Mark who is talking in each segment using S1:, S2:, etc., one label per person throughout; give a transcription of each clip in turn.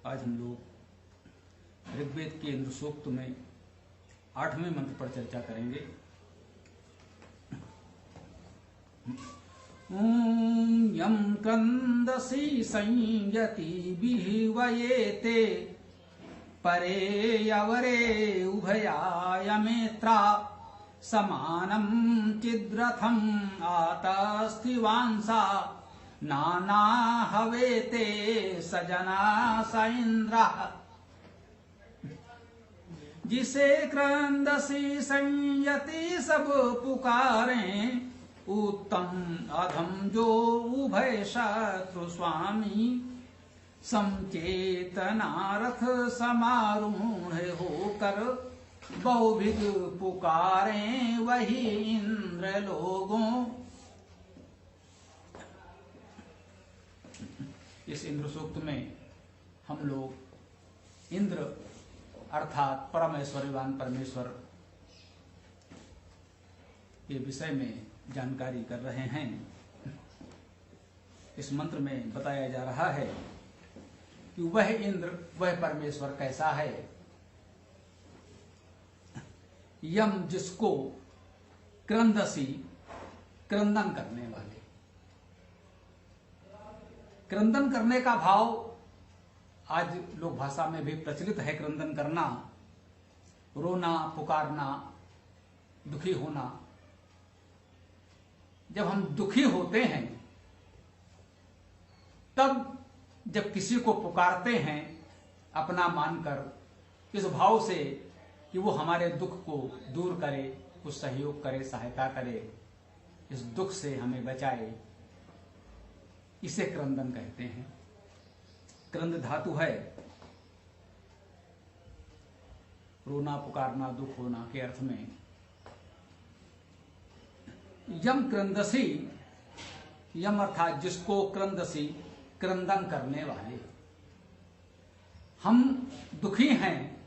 S1: आज हम लोग ऋग्वेद के इंद्र सूक्त में 8वें मंत्र पर चर्चा करेंगे। यम क्रंदसी संयति विह्वयेते परे अवरे उभयायमेत्रा समानं चिद्रथम आतस्तिवांसा नाना हवेते सजना स इंद्रः। जिसे क्रंदसी संयति सब पुकारें उत्तम अधम जो उभय शत्रु स्वामी समचेतनारथ समारूढ़ होकर बहुविध पुकारें वही इंद्र लोगों। इस इंद्र सूक्त में हम लोग इंद्र अर्थात परमेश्वरवान परमेश्वर के विषय में जानकारी कर रहे हैं। इस मंत्र में बताया जा रहा है कि वह इंद्र वह परमेश्वर कैसा है। यम जिसको क्रंदसी क्रंदन करने वाले, क्रंदन करने का भाव आज लोक भाषा में भी प्रचलित है। क्रंदन करना, रोना, पुकारना, दुखी होना। जब हम दुखी होते हैं तब जब किसी को पुकारते हैं अपना मानकर, इस भाव से कि वो हमारे दुख को दूर करे, कुछ सहयोग करे, सहायता करे, इस दुख से हमें बचाए, इसे क्रंदन कहते हैं। क्रंद धातु है रोना, पुकारना, दुख होना के अर्थ में। यम क्रंदसी, यम अर्थात जिसको क्रंदसी क्रंदन करने वाले। हम दुखी हैं,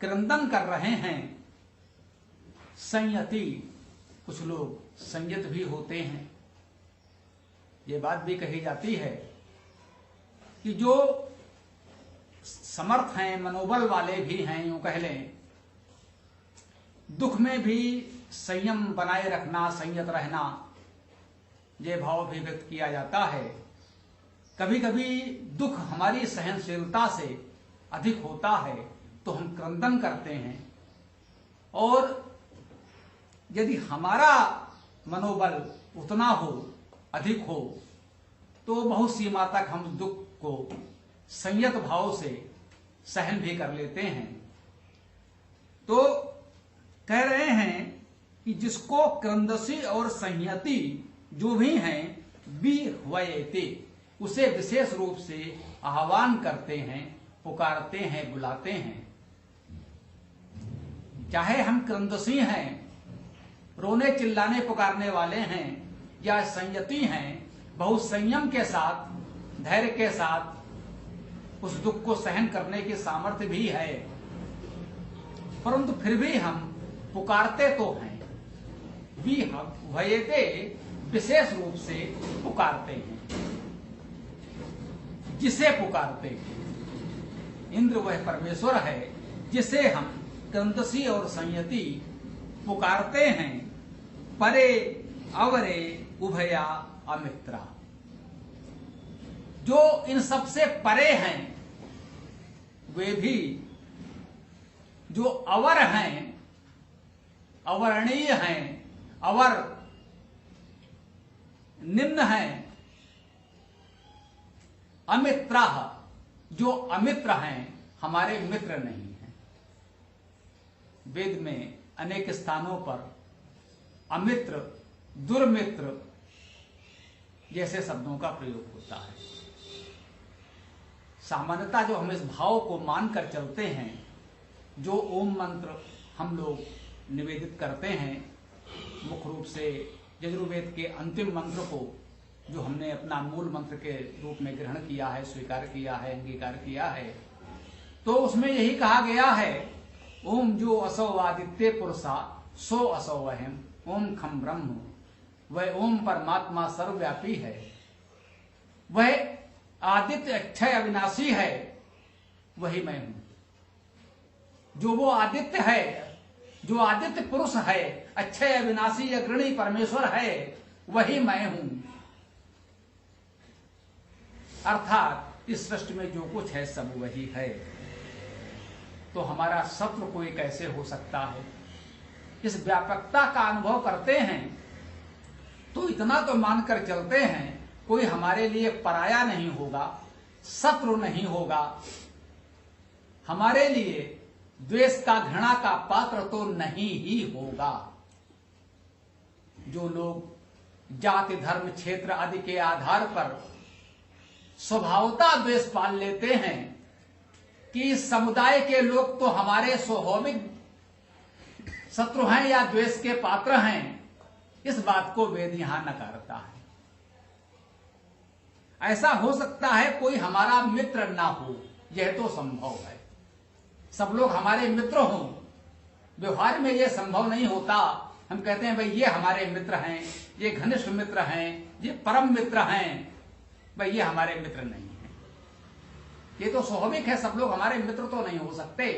S1: क्रंदन कर रहे हैं। संयति, कुछ लोग संयत भी होते हैं। ये बात भी कही जाती है कि जो समर्थ हैं, मनोबल वाले भी हैं, यूं कह लें, दुख में भी संयम बनाए रखना, संयत रहना, ये भाव भी व्यक्त किया जाता है। कभी कभी दुख हमारी सहनशीलता से अधिक होता है तो हम क्रंदन करते हैं, और यदि हमारा मनोबल उतना हो, अधिक हो, तो बहुत सीमा तक हम दुख को संयत भाव से सहन भी कर लेते हैं। तो कह रहे हैं कि जिसको क्रंदसी और संयति जो भी हैं विह्वयेते, उसे विशेष रूप से आह्वान करते हैं, पुकारते हैं, बुलाते हैं। चाहे हम क्रंदसी हैं, रोने चिल्लाने पुकारने वाले हैं, या संयति हैं, बहुत संयम के साथ, धैर्य के साथ उस दुख को सहन करने की सामर्थ्य भी है, परंतु फिर भी हम पुकारते तो हैं। विह्वयेते, विशेष रूप से पुकारते हैं। जिसे पुकारते हैं, इंद्र वह परमेश्वर है जिसे हम क्रंदसी और संयति पुकारते हैं। परे अवरे उभया अमित्रा, जो इन सबसे परे हैं, वे भी जो अवर हैं, अवर्णीय हैं, अवर निम्न हैं, अमित्रा, जो अमित्र हैं, हमारे मित्र नहीं हैं। वेद में अनेक स्थानों पर अमित्र, दुर्मित्र जैसे शब्दों का प्रयोग होता है। सामान्यतः जो हम इस भाव को मानकर चलते हैं, जो ओम मंत्र हम लोग निवेदित करते हैं, मुख्य रूप से यजुर्वेद के अंतिम मंत्र को जो हमने अपना मूल मंत्र के रूप में ग्रहण किया है, स्वीकार किया है, अंगीकार किया है, तो उसमें यही कहा गया है, ओम जो असौ आदित्य पुरुषा सो असौ अहम ओम खम ब्रह्म। वह ओम परमात्मा सर्वव्यापी है, वह आदित्य अक्षय अविनाशी है, वही मैं हूं। जो वो आदित्य है, जो आदित्य पुरुष है, अक्षय अविनाशी अग्रणी परमेश्वर है, वही मैं हूं। अर्थात इस सृष्टि में जो कुछ है सब वही है। तो हमारा शत्रु कोई कैसे हो सकता है? इस व्यापकता का अनुभव करते हैं तो इतना तो मानकर चलते हैं, कोई हमारे लिए पराया नहीं होगा, शत्रु नहीं होगा, हमारे लिए द्वेष का, घृणा का पात्र तो नहीं ही होगा। जो लोग जाति धर्म क्षेत्र आदि के आधार पर स्वभावता द्वेष पाल लेते हैं कि इस समुदाय के लोग तो हमारे स्वाभाविक शत्रु हैं या द्वेष के पात्र हैं, इस बात को वेद यहां नकारता है। ऐसा हो सकता है कोई हमारा मित्र ना हो, यह तो संभव है। सब लोग हमारे मित्र हों, व्यवहार में यह संभव नहीं होता। हम कहते हैं भाई ये हमारे मित्र हैं, ये घनिष्ठ मित्र हैं, ये परम मित्र हैं, भाई ये हमारे मित्र नहीं है। ये तो स्वाभाविक है, सब लोग हमारे मित्र तो नहीं हो सकते,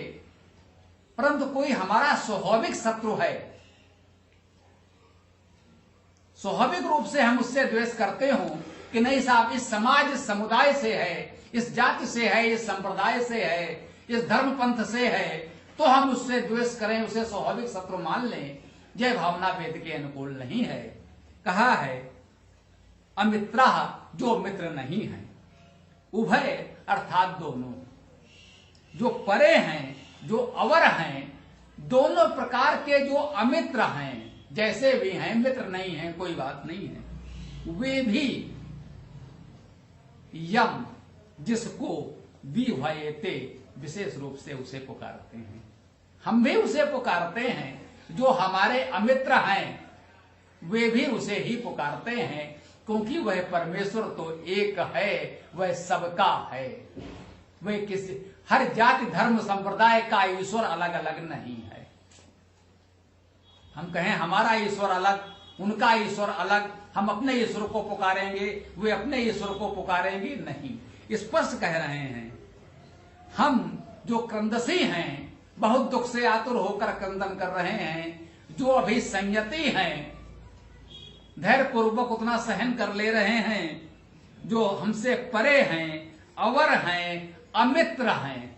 S1: परंतु कोई हमारा स्वाभाविक शत्रु है, स्वाभाविक रूप से हम उससे द्वेष करते हो कि नहीं साहब इस समाज समुदाय से है, इस जाति से है, इस संप्रदाय से है, इस धर्म पंथ से है, तो हम उससे द्वेष करें, उसे स्वाभाविक शत्रु मान लें, यह भावना वेद के अनुकूल नहीं है। कहा है अमित्रा, जो मित्र नहीं है, उभय अर्थात दोनों, जो परे हैं, जो अवर हैं, दोनों प्रकार के जो अमित्र हैं, जैसे भी हैं, मित्र नहीं हैं, कोई बात नहीं है, वे भी यम, जिसको विभयते, विशेष रूप से उसे पुकारते हैं। हम भी उसे पुकारते हैं, जो हमारे अमित्र हैं वे भी उसे ही पुकारते हैं, क्योंकि वह परमेश्वर तो एक है, वह सबका है। वह किसी हर जाति धर्म संप्रदाय का ईश्वर अलग अलग नहीं है। हम कहें हमारा ईश्वर अलग, उनका ईश्वर अलग, हम अपने ईश्वर को पुकारेंगे, वे अपने ईश्वर को पुकारेंगे, नहीं। स्पष्ट कह रहे हैं हम जो क्रंदसी हैं, बहुत दुख से आतुर होकर क्रंदन कर रहे हैं, जो अभी संयति हैं, धैर्य पूर्वक उतना सहन कर ले रहे हैं, जो हमसे परे हैं, अवर हैं, अमित्र हैं,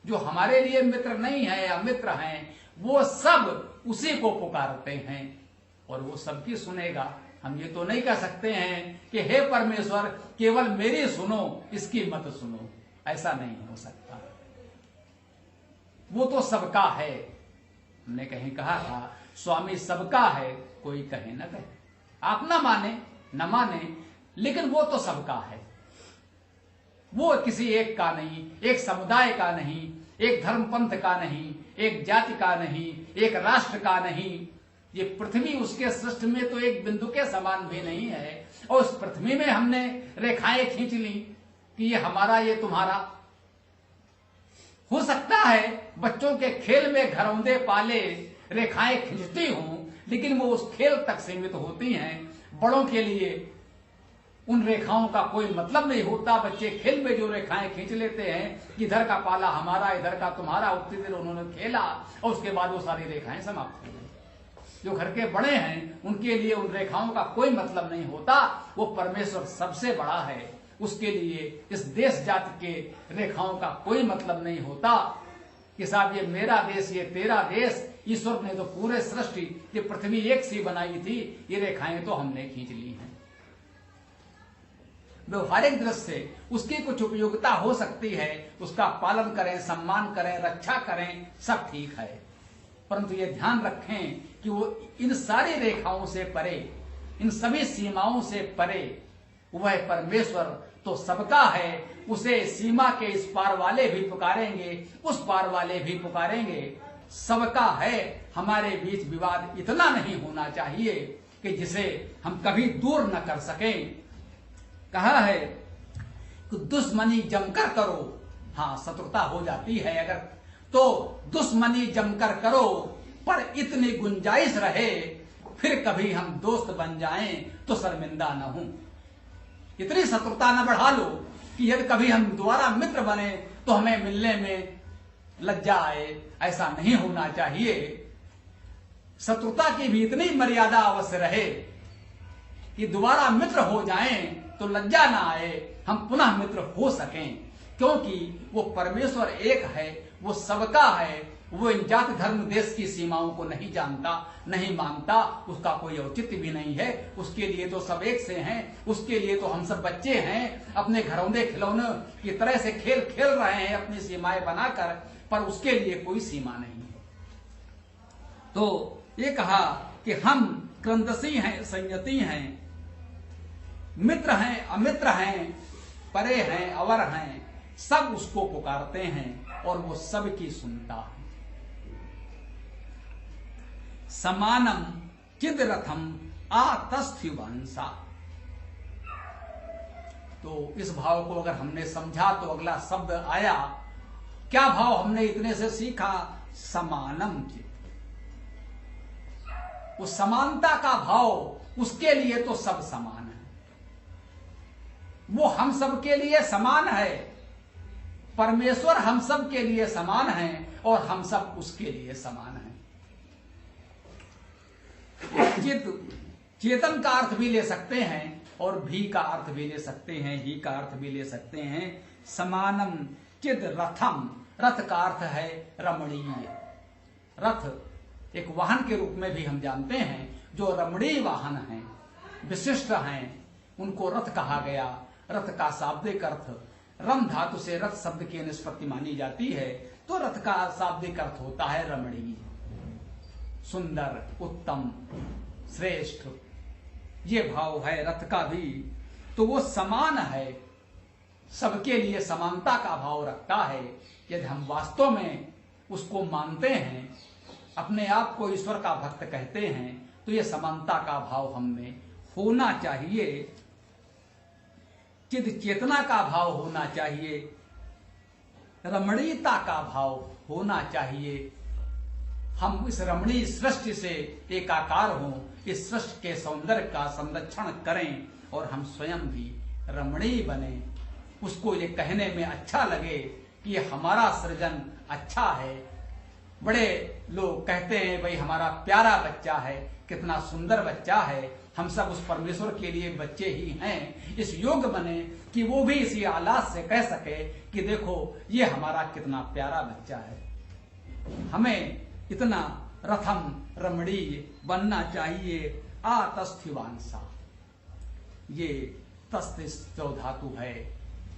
S1: जो हमारे लिए मित्र नहीं है, अमित्र हैं, वो सब उसी को पुकारते हैं और वो सबकी सुनेगा। हम ये तो नहीं कह सकते हैं कि हे परमेश्वर केवल मेरी सुनो, इसकी मत सुनो, ऐसा नहीं हो सकता। वो तो सबका है। हमने कहीं कहा था स्वामी सबका है, कोई कहे न कहे, आप ना माने न माने, लेकिन वो तो सबका है। वो किसी एक का नहीं, एक समुदाय का नहीं, एक धर्म पंथ का नहीं, एक जाति का नहीं, एक राष्ट्र का नहीं। ये पृथ्वी उसके सृष्टि में तो एक बिंदु के समान भी नहीं है, और उस पृथ्वी में हमने रेखाएं खींच ली कि ये हमारा, ये तुम्हारा। हो सकता है बच्चों के खेल में घरौंदे पाले रेखाएं खींचती हूं, लेकिन वो उस खेल तक सीमित होती हैं। बड़ों के लिए उन रेखाओं का कोई मतलब नहीं होता। बच्चे खेल में जो रेखाएं खींच लेते हैं, इधर का पाला हमारा, इधर का तुम्हारा, उतनी देर उन्होंने खेला और उसके बाद वो सारी रेखाएं समाप्त हो गई। जो घर के बड़े हैं उनके लिए उन रेखाओं का कोई मतलब नहीं होता। वो परमेश्वर सबसे बड़ा है, उसके लिए इस देश जाति के रेखाओं का कोई मतलब नहीं होता कि साहब ये मेरा देश, ये तेरा देश। ईश्वर ने तो पूरे सृष्टि, ये पृथ्वी एक सी बनाई थी, ये रेखाएं तो हमने खींच ली हैं। व्यवहारिक दृष्टि से उसकी कुछ उपयोगिता हो सकती है, उसका पालन करें, सम्मान करें, रक्षा करें, सब ठीक है, परंतु ये ध्यान रखें कि वो इन सारी रेखाओं से परे, इन सभी सीमाओं से परे वह परमेश्वर तो सबका है। उसे सीमा के इस पार वाले भी पुकारेंगे, उस पार वाले भी पुकारेंगे, सबका है। हमारे बीच विवाद इतना नहीं होना चाहिए कि जिसे हम कभी दूर न कर सकें। कहा है कि दुश्मनी जमकर करो, हाँ शत्रुता हो जाती है अगर, तो दुश्मनी जमकर करो, पर इतनी गुंजाइश रहे फिर कभी हम दोस्त बन जाएं तो शर्मिंदा न हूं। इतनी शत्रुता न बढ़ा लो कि यदि कभी हम दोबारा मित्र बने तो हमें मिलने में लज्जा आए। ऐसा नहीं होना चाहिए। शत्रुता की भी इतनी मर्यादा अवश्य रहे कि दोबारा मित्र हो जाएं तो लज्जा ना आए, हम पुनः मित्र हो सकें, क्योंकि वो परमेश्वर एक है, वो सबका है, वो इन जाति धर्म देश की सीमाओं को नहीं जानता, नहीं मानता, उसका कोई औचित्य भी नहीं है। उसके लिए तो सब एक से हैं, उसके लिए तो हम सब बच्चे हैं, अपने घरौंदे खिलौने की तरह से खेल खेल रहे हैं अपनी सीमाएं बनाकर, पर उसके लिए कोई सीमा नहीं है। तो ये कहा कि हम क्रंदसी हैं, संयति हैं, मित्र हैं, अमित्र हैं, परे हैं, अवर हैं, सब उसको पुकारते हैं और वो सबकी सुनता है। समानम चिद रथम आतस्थ्युवंसा। तो इस भाव को अगर हमने समझा तो अगला शब्द आया, क्या भाव हमने इतने से सीखा? समानम चिद। उस समानता का भाव, उसके लिए तो सब समान है, वो हम सब के लिए समान है। परमेश्वर हम सब के लिए समान है और हम सब उसके लिए समान है। चित चेतन का अर्थ भी ले सकते हैं और भी का अर्थ भी ले सकते हैं, ही का अर्थ भी ले सकते हैं। समानम चिद रथम, रथ का अर्थ है रमणीय। रथ एक वाहन के रूप में भी हम जानते हैं, जो रमणीय वाहन हैं, विशिष्ट हैं, उनको रथ कहा गया। रथ का शाब्दिक अर्थ, रम धातु से रथ शब्द की निष्पत्ति मानी जाती है, तो रथ का शाब्दिक अर्थ होता है रमणीय, सुंदर, उत्तम, श्रेष्ठ। ये भाव है रथ का भी। तो वो समान है, सबके लिए समानता का भाव रखता है। यदि हम वास्तव में उसको मानते हैं, अपने आप को ईश्वर का भक्त कहते हैं, तो ये समानता का भाव हमें होना चाहिए। चिद चेतना का भाव होना चाहिए, रमणीयता का भाव होना चाहिए। हम इस रमणीय सृष्टि से एकाकार हों, इस सृष्टि के सौंदर्य का संरक्षण करें और हम स्वयं भी रमणीय बने। उसको ये कहने में अच्छा लगे कि ये हमारा सृजन अच्छा है। बड़े लोग कहते हैं भाई हमारा प्यारा बच्चा है, कितना सुंदर बच्चा है। हम सब उस परमेश्वर के लिए बच्चे ही हैं। इस योग बने कि वो भी इसी आलास से कह सके कि देखो ये हमारा कितना प्यारा बच्चा है। हमें इतना रथम रमणीय बनना चाहिए। आतस्थ्युवांसा, ये तस्थ धातु है,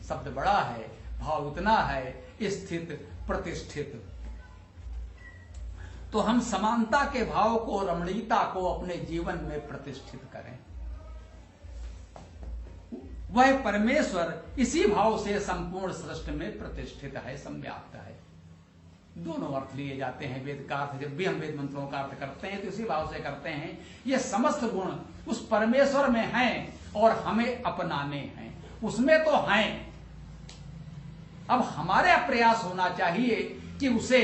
S1: शब्द बड़ा है, भाव इतना है, स्थित, प्रतिष्ठित। तो हम समानता के भाव को, रमणीयता को अपने जीवन में प्रतिष्ठित करें। वह परमेश्वर इसी भाव से संपूर्ण सृष्टि में प्रतिष्ठित है, संव्याप्त है। दोनों अर्थ लिए जाते हैं वेद का अर्थ। जब भी हम वेद मंत्रों का अर्थ करते हैं तो इसी भाव से करते हैं। ये समस्त गुण उस परमेश्वर में हैं और हमें अपनाने हैं, उसमें तो हैं। अब हमारे प्रयास होना चाहिए कि उसे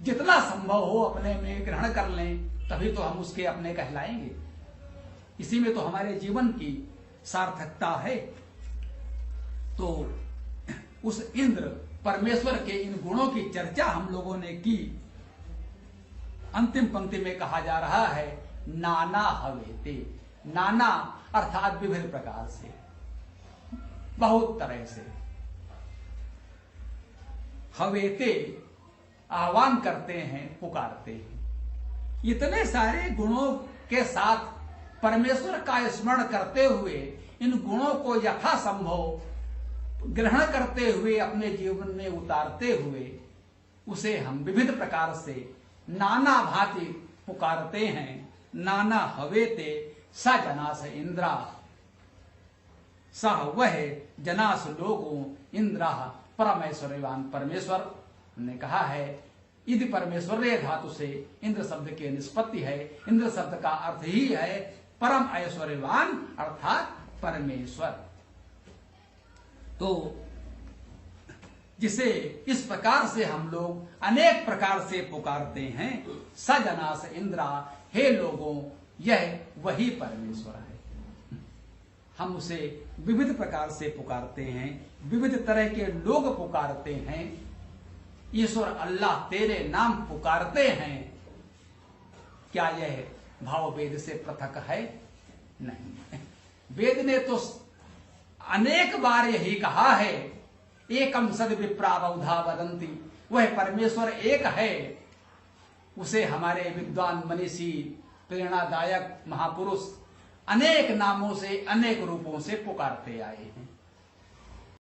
S1: जितना संभव हो अपने में ग्रहण कर लें, तभी तो हम उसके अपने कहलाएंगे। इसी में तो हमारे जीवन की सार्थकता है। तो उस इंद्र परमेश्वर के इन गुणों की चर्चा हम लोगों ने की। अंतिम पंक्ति में कहा जा रहा है नाना हवेते। नाना अर्थात विभिन्न प्रकार से, बहुत तरह से। हवेते आह्वान करते हैं, पुकारते हैं। इतने सारे गुणों के साथ परमेश्वर का स्मरण करते हुए, इन गुणों को यथासंभव ग्रहण करते हुए, अपने जीवन में उतारते हुए, उसे हम विविध प्रकार से नाना भांति पुकारते हैं। नाना हवेते स जनास इंद्रा, सह वह जनास लोगों इंद्रा परमेश्वरवान। परमेश्वर ने कहा है, यदि परमेश्वर धातु से इंद्र शब्द की निष्पत्ति है। इंद्र शब्द का अर्थ ही है परम ऐश्वर्यवान अर्थात परमेश्वर। तो जिसे इस प्रकार से हम लोग अनेक प्रकार से पुकारते हैं, सजनास इंद्रा, हे लोगों, यह वही परमेश्वर है। हम उसे विविध प्रकार से पुकारते हैं, विविध तरह के लोग पुकारते हैं। ईश्वर अल्लाह तेरे नाम पुकारते हैं, क्या यह भाव वेद से पृथक है? नहीं। वेद ने तो अनेक बार यही कहा है, एकम सद विप्रा बहुधा वदंती, वह परमेश्वर एक है। उसे हमारे विद्वान मनीषी प्रेरणादायक महापुरुष अनेक नामों से, अनेक रूपों से पुकारते आए हैं।